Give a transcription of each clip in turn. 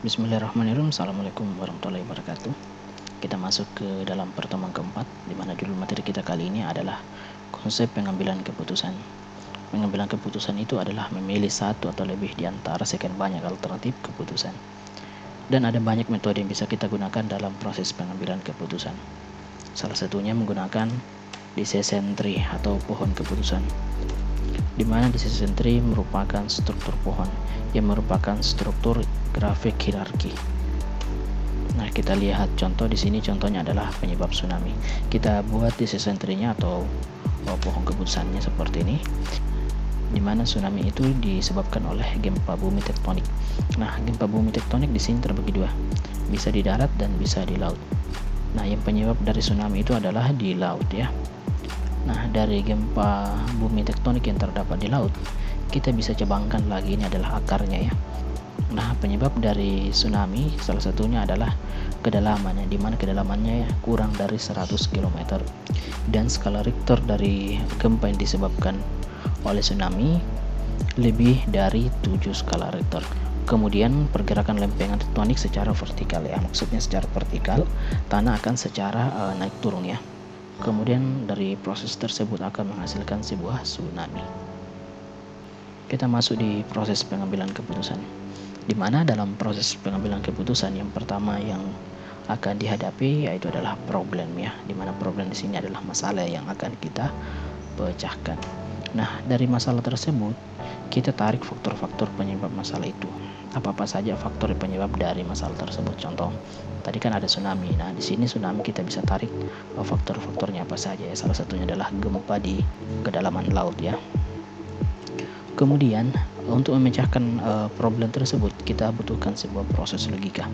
Bismillahirrahmanirrahim. Assalamualaikum warahmatullahi wabarakatuh. Kita masuk ke dalam pertemuan keempat, di mana judul materi kita kali ini adalah konsep pengambilan keputusan. Pengambilan keputusan itu adalah memilih satu atau lebih di antara sekian banyak alternatif keputusan. Dan ada banyak metode yang bisa kita gunakan dalam proses pengambilan keputusan. Salah satunya menggunakan decision tree atau pohon keputusan, di mana decision tree merupakan struktur pohon yang merupakan struktur grafik hierarki. Nah, kita lihat contoh di sini. Contohnya adalah penyebab tsunami. Kita buat decision tree-nya atau pohon keputusannya seperti ini, di mana tsunami itu disebabkan oleh gempa bumi tektonik. Nah, gempa bumi tektonik di sini terbagi dua, bisa di darat dan bisa di laut. Nah, yang penyebab dari tsunami itu adalah di laut ya. Nah, dari gempa bumi tektonik yang terdapat di laut, kita bisa cabangkan lagi, ini adalah akarnya ya. Nah, penyebab dari tsunami salah satunya adalah kedalamannya, di mana kedalamannya kurang dari 100 km. Dan skala Richter dari gempa yang disebabkan oleh tsunami lebih dari 7 skala Richter. Kemudian pergerakan lempengan tektonik secara vertikal ya, maksudnya secara vertikal tanah akan secara naik turun ya. Kemudian dari proses tersebut akan menghasilkan sebuah tsunami. Kita masuk di proses pengambilan keputusan, di mana dalam proses pengambilan keputusan yang pertama yang akan dihadapi yaitu adalah problem ya, di mana problem di sini adalah masalah yang akan kita pecahkan. Nah, dari masalah tersebut kita tarik faktor-faktor penyebab masalah itu. Apa-apa saja faktor penyebab dari masalah tersebut. Contoh, tadi kan ada tsunami. Nah, di sini tsunami kita bisa tarik faktor-faktornya apa saja ya. Salah satunya adalah gempa di kedalaman laut ya. Kemudian untuk memecahkan problem tersebut kita butuhkan sebuah proses logika.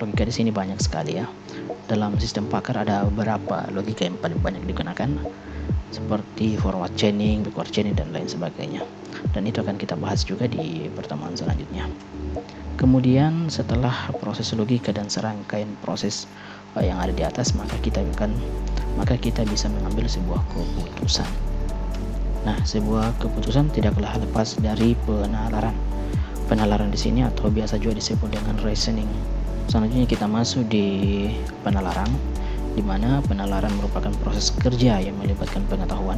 Logika di sini banyak sekali ya. Dalam sistem Pakar ada beberapa logika yang paling banyak digunakan, seperti forward chaining, backward chaining, dan lain sebagainya. Dan itu akan kita bahas juga di pertemuan selanjutnya. Kemudian setelah proses logika dan serangkaian proses yang ada di atas, maka kita bisa mengambil sebuah keputusan. Nah, sebuah keputusan tidaklah lepas dari penalaran. Penalaran di sini atau biasa juga disebut dengan reasoning. Selanjutnya kita masuk di penalaran, di mana penalaran merupakan proses kerja yang melibatkan pengetahuan,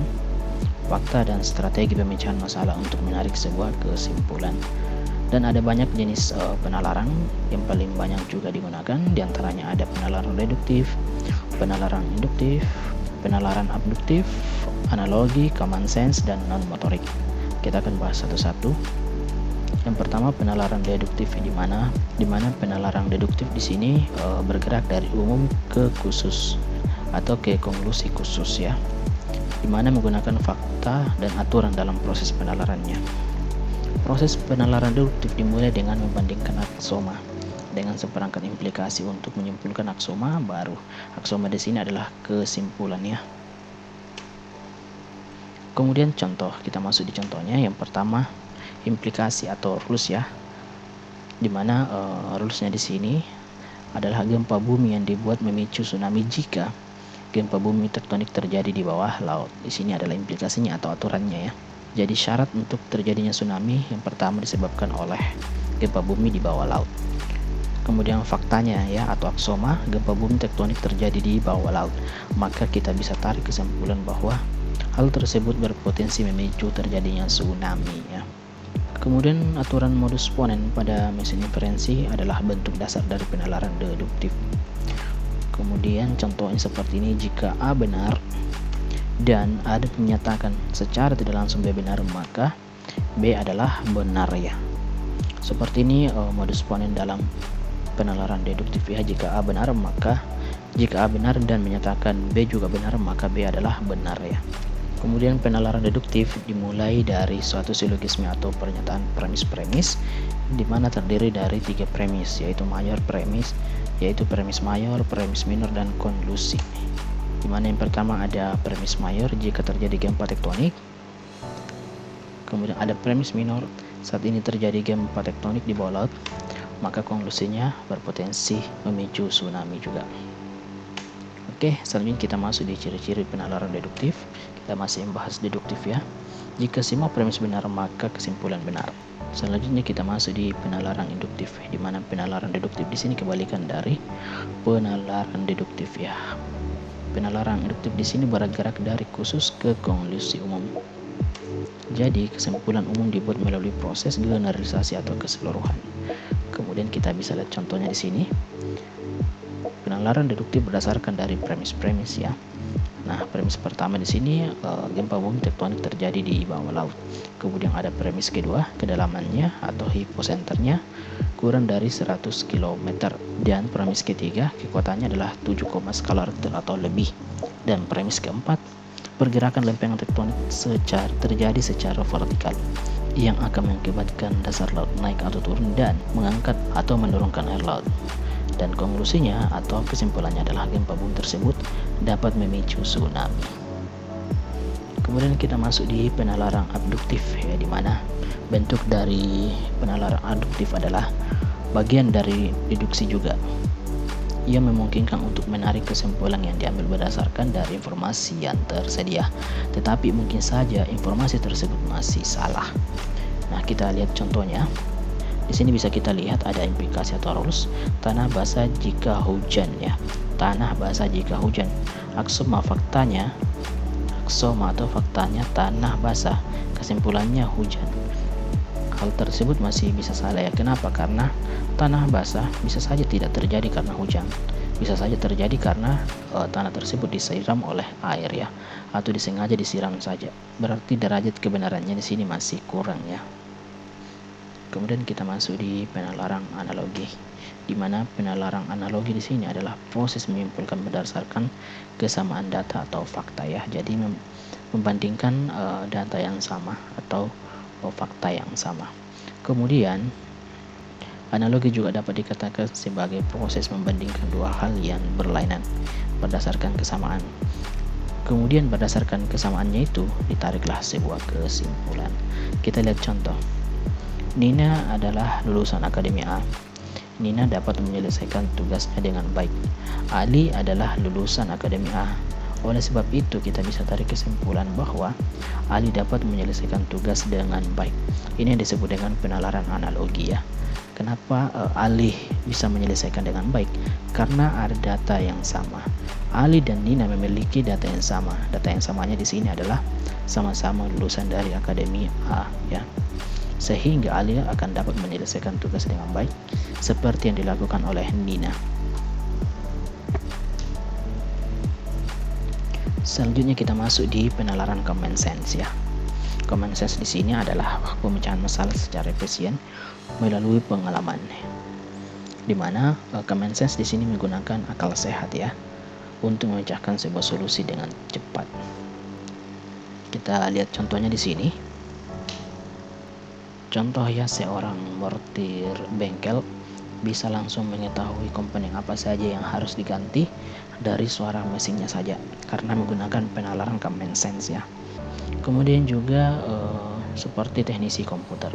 fakta, dan strategi pemecahan masalah untuk menarik sebuah kesimpulan. Dan ada banyak jenis penalaran yang paling banyak juga digunakan. Di antaranya ada penalaran reduktif, penalaran induktif, penalaran abduktif, analogi, common sense, dan non-motorik. Kita akan bahas satu-satu. Yang pertama penalaran deduktif, di mana penalaran deduktif di sini bergerak dari umum ke khusus atau ke konklusi khusus ya, di mana menggunakan fakta dan aturan dalam proses penalarannya. Proses penalaran deduktif dimulai dengan membandingkan aksoma dengan seperangkat implikasi untuk menyimpulkan aksoma baru. Aksoma di sini adalah kesimpulannya. Kemudian contoh, kita masuk di contohnya. Yang pertama implikasi atau rules ya, dimana rulesnya di sini adalah gempa bumi yang dibuat memicu tsunami jika gempa bumi tektonik terjadi di bawah laut. Di sini adalah implikasinya atau aturannya ya. Jadi syarat untuk terjadinya tsunami yang pertama disebabkan oleh gempa bumi di bawah laut. Kemudian faktanya ya atau aksoma, gempa bumi tektonik terjadi di bawah laut. Maka kita bisa tarik kesimpulan bahwa hal tersebut berpotensi memicu terjadinya tsunami ya. Kemudian aturan modus ponen pada mesin inferensi adalah bentuk dasar dari penalaran deduktif. Kemudian contohnya seperti ini, jika A benar dan A menyatakan secara tidak langsung B benar, maka B adalah benar ya. Seperti ini modus ponen dalam penalaran deduktif ya. Jika A benar dan menyatakan B juga benar, maka B adalah benar ya. Kemudian penalaran deduktif dimulai dari suatu silogisme atau pernyataan premis-premis, di mana terdiri dari 3 premis, yaitu premis mayor, premis minor, dan konklusi. Di mana yang pertama ada premis mayor, jika terjadi gempa tektonik. Kemudian ada premis minor, saat ini terjadi gempa tektonik di bawah laut, maka konklusinya berpotensi memicu tsunami juga. Oke, selanjutnya kita masuk di ciri-ciri penalaran deduktif. Kita masih membahas deduktif ya. Jika semua premis benar, maka kesimpulan benar. Selanjutnya kita masuk di penalaran induktif, di mana penalaran deduktif di sini kebalikan dari penalaran deduktif ya. Penalaran induktif di sini bergerak dari khusus ke konklusi umum. Jadi kesimpulan umum dibuat melalui proses generalisasi atau keseluruhan. Kemudian kita bisa lihat contohnya di sini. Penalaran deduktif berdasarkan dari premis-premis ya. Nah, premis pertama di sini gempa bumi tektonik terjadi di bawah laut. Kemudian ada premis kedua, kedalamannya atau hiposenternya kurang dari 100 km. Dan premis ketiga, kekuatannya adalah 7, skala Richter atau lebih. Dan premis keempat, pergerakan lempengan tektonik terjadi secara vertikal yang akan mengakibatkan dasar laut naik atau turun dan mengangkat atau menurunkan air laut. Dan konklusinya atau kesimpulannya adalah gempa bumi tersebut dapat memicu tsunami. Kemudian kita masuk di penalaran abduktif ya, di mana bentuk dari penalaran abduktif adalah bagian dari deduksi juga. Ia memungkinkan untuk menarik kesimpulan yang diambil berdasarkan dari informasi yang tersedia, tetapi mungkin saja informasi tersebut masih salah. Nah, kita lihat contohnya. Di sini bisa kita lihat ada implikasi atau rules tanah basah jika hujan ya. Tanah basah jika hujan. Aksioma atau faktanya tanah basah. Kesimpulannya hujan. Hal tersebut masih bisa salah ya. Kenapa? Karena tanah basah bisa saja tidak terjadi karena hujan. Bisa saja terjadi karena tanah tersebut disiram oleh air ya, atau disengaja disiram saja. Berarti derajat kebenarannya di sini masih kurang ya. Kemudian kita masuk di penalaran analogi, di mana penalaran analogi di sini adalah proses menyimpulkan berdasarkan kesamaan data atau fakta ya. Jadi membandingkan data yang sama atau fakta yang sama. Kemudian analogi juga dapat dikatakan sebagai proses membandingkan dua hal yang berlainan berdasarkan kesamaan. Kemudian berdasarkan kesamaannya itu ditariklah sebuah kesimpulan. Kita lihat contoh. Nina adalah lulusan Akademi A. Nina dapat menyelesaikan tugasnya dengan baik. Ali adalah lulusan Akademi A. Oleh sebab itu kita bisa tarik kesimpulan bahwa Ali dapat menyelesaikan tugas dengan baik. Ini yang disebut dengan penalaran analogi ya. Kenapa Ali bisa menyelesaikan dengan baik? Karena ada data yang sama. Ali dan Nina memiliki data yang sama. Data yang samanya di sini adalah sama-sama lulusan dari Akademi A ya. Sehingga Ali akan dapat menyelesaikan tugas dengan baik seperti yang dilakukan oleh Nina. Selanjutnya kita masuk di penalaran common sense ya. Common sense di sini adalah pemecahan masalah secara efisien melalui pengalaman. Di mana common sense di sini menggunakan akal sehat ya untuk memecahkan sebuah solusi dengan cepat. Kita lihat contohnya di sini. Contoh ya, seorang mortir bengkel bisa langsung mengetahui komponen apa saja yang harus diganti dari suara mesinnya saja karena menggunakan penalaran common sense ya. Kemudian juga seperti teknisi komputer,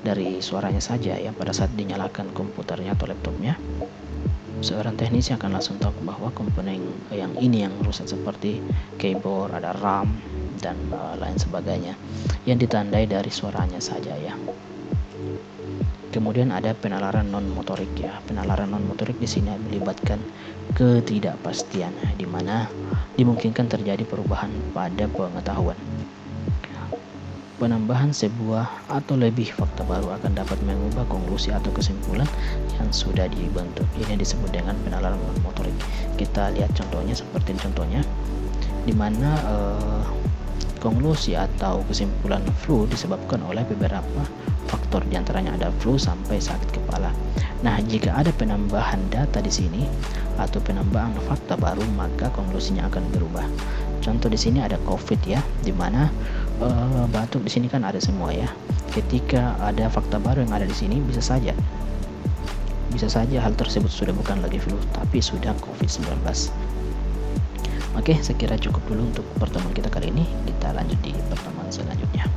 dari suaranya saja ya, pada saat dinyalakan komputernya atau laptopnya, seorang teknisi akan langsung tahu bahwa komponen yang ini yang rusak, seperti keyboard, ada RAM dan lain sebagainya yang ditandai dari suaranya saja ya. Kemudian ada penalaran non motorik ya. Penalaran non motorik di sini melibatkan ketidakpastian, di mana dimungkinkan terjadi perubahan pada pengetahuan. Penambahan sebuah atau lebih fakta baru akan dapat mengubah konklusi atau kesimpulan yang sudah dibentuk. Ini disebut dengan penalaran non motorik. Kita lihat contohnya, seperti contohnya di mana konklusi atau kesimpulan flu disebabkan oleh beberapa faktor, diantaranya ada flu sampai sakit kepala. Nah, jika ada penambahan data di sini atau penambahan fakta baru, maka konklusinya akan berubah. Contoh di sini ada COVID ya, di mana batuk di sini kan ada semua ya. Ketika ada fakta baru yang ada di sini, bisa saja hal tersebut sudah bukan lagi flu, tapi sudah COVID-19. Oke, saya kira cukup dulu untuk pertemuan kita kali ini. Kita lanjut di pertemuan selanjutnya.